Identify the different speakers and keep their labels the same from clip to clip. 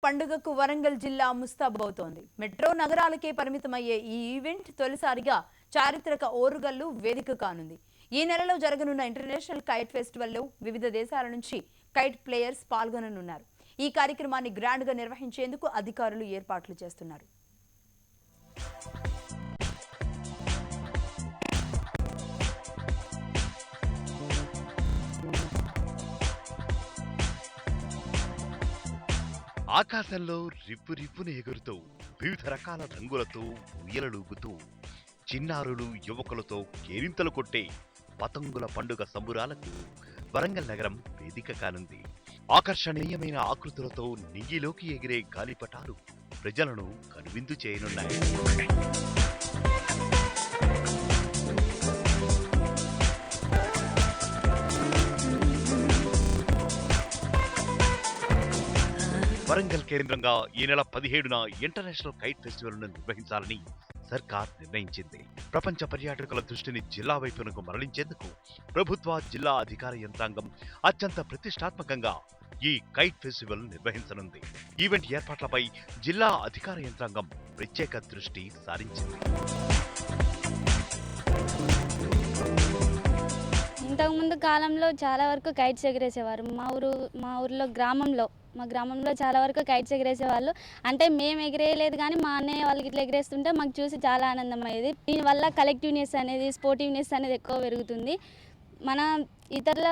Speaker 1: పండుగకు వరంగల్ జిల్లా ముస్తాబవుతోంది. మెట్రో నగరాలకే పరిమితమయ్యే ఈ ఈవెంట్ తొలిసారిగా చారిత్రక ఓరుగల్లు వేదిక కానుంది. ఈ నెలలో జరగనున్న ఇంటర్నేషనల్ కైట్ ఫెస్టివల్లో వివిధ దేశాల నుంచి కైట్ ప్లేయర్స్ పాల్గొననున్నారు. ఈ కార్యక్రమాన్ని గ్రాండ్ గా నిర్వహించేందుకు అధికారులు ఏర్పాట్లు చేస్తున్నారు.
Speaker 2: ఆకాశంలో రివ్వు రివ్వున ఎగురుతూ వివిధ రకాల రంగులతో ఉయ్యలలూగుతూ చిన్నారులు యువకులతో కేరింతలు కొట్టే పతంగుల పండుగ సంబురాలకు వరంగల్ నగరం వేదిక కానుంది. ఆకర్షణీయమైన ఆకృతులతో నింగిలోకి ఎగిరే గాలిపటాలు ప్రజలను కనువిందు చేయనున్నాయి. వరంగల్ కేంద్రంగా ఈ నెల 17న ఇంటర్నేషనల్ కైట్ ఫెస్టివల్ ను నిర్వహించాలని సర్కార్ నిర్ణయించింది. ప్రపంచ పర్యాటకుల దృష్టిని జిల్లా వైపునకు మరలించేందుకు ప్రభుత్వ జిల్లా అధికార యంత్రాంగం అత్యంత ప్రతిష్టాత్మకంగా ఈ కైట్ ఫెస్టివల్ నిర్వహించనుంది. ఈవెంట్ ఏర్పాట్లపై జిల్లా అధికార యంత్రాంగం ప్రత్యేక దృష్టి సారించింది.
Speaker 3: ఇంతకుముందు కాలంలో చాలా వరకు కైట్స్ ఎగిరేసేవారు. మా ఊర్లో మా గ్రామంలో చాలా వరకు కైట్స్ ఎగిరేసేవాళ్ళు. అంటే మేము ఎగిరేయలేదు కానీ మా అన్నయ్య వాళ్ళకి ఇట్లా ఎగిరేస్తుంటే మాకు చూసి చాలా ఆనందం అయ్యేది. దీనివల్ల కలెక్టివ్నెస్ అనేది, స్పోర్టివ్నెస్ అనేది ఎక్కువ పెరుగుతుంది. మన ఇతరుల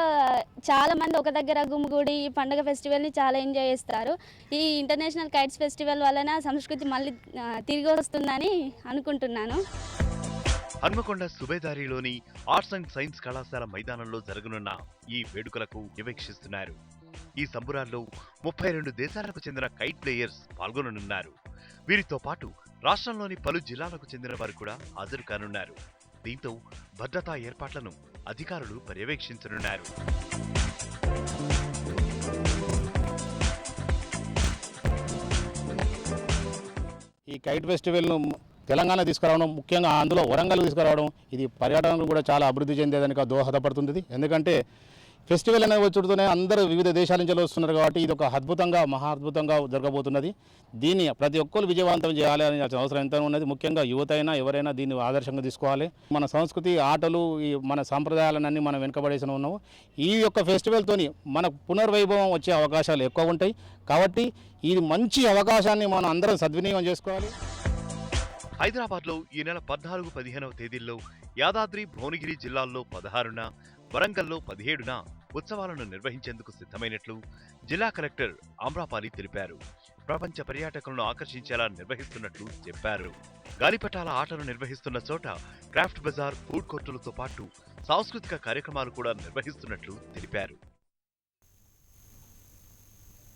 Speaker 3: చాలామంది ఒక దగ్గర గుమిగూడి ఈ పండుగ ఫెస్టివల్ని చాలా ఎంజాయ్ చేస్తారు. ఈ ఇంటర్నేషనల్ కైట్స్ ఫెస్టివల్ వలన సంస్కృతి మళ్ళీ తిరిగి వస్తుందని అనుకుంటున్నాను.
Speaker 2: హన్మకొండ సుబేదారిలోని ఆర్ట్స్ అండ్ సైన్స్ కళాశాల మైదానంలో జరగనున్న ఈ వేడుకలకు వీక్షిస్తున్నారు. ఈ సంబురాల్లో 32 దేశాలకు చెందిన కైట్ ప్లేయర్స్ పాల్గొననున్నారు. వీరితో పాటు రాష్ట్రంలోని పలు జిల్లాలకు చెందిన వారు కూడా హాజరు కానున్నారు. దీంతో భద్రతా ఏర్పాట్లను అధికారులు పర్యవేక్షించనున్నారు.
Speaker 4: ఈ కైట్ ఫెస్టివల్ను తెలంగాణ తీసుకురావడం, ముఖ్యంగా అందులో వరంగల్ తీసుకురావడం, ఇది పర్యాటనకు కూడా చాలా అభివృద్ధి చెందేదానికి దోహదపడుతుంది. ఎందుకంటే ఫెస్టివల్ అనేది వచ్చుడుతూనే అందరూ వివిధ దేశాల నుంచి వస్తున్నారు కాబట్టి ఇది ఒక అద్భుతంగా, మహా అద్భుతంగా జరగబోతున్నది. దీన్ని ప్రతి ఒక్కరు విజయవంతం చేయాలి అనే అవసరం ఎంత ఉన్నది. ముఖ్యంగా యువత అయినా ఎవరైనా దీన్ని ఆదర్శంగా తీసుకోవాలి. మన సంస్కృతి, ఆటలు, ఈ మన సాంప్రదాయాలన్నీ మనం వెనుకబడేసి ఉన్నాము. ఈ యొక్క ఫెస్టివల్తోని మన పునర్వైభవం వచ్చే అవకాశాలు ఎక్కువ ఉంటాయి. కాబట్టి ఇది మంచి అవకాశాన్ని మనం అందరం సద్వినియోగం చేసుకోవాలి.
Speaker 2: హైదరాబాద్లో ఈ నెల 14, 15వ తేదీల్లో, యాదాద్రి, భువనగిరి జిల్లాల్లో 16న, వరంగల్లో 17న ఉత్సవాలను నిర్వహించేందుకు సిద్ధమైనట్లు జిల్లా కలెక్టర్ ఆమ్రాపాలి తెలిపారు. ప్రపంచ పర్యాటకులను ఆకర్షించేలా నిర్వహిస్తున్నట్లు చెప్పారు. గాలిపటాల ఆటను నిర్వహిస్తున్న చోట క్రాఫ్ట్ బజార్, ఫుడ్ కోర్టులతో పాటు సాంస్కృతిక కార్యక్రమాలు కూడా నిర్వహిస్తున్నట్లు తెలిపారు.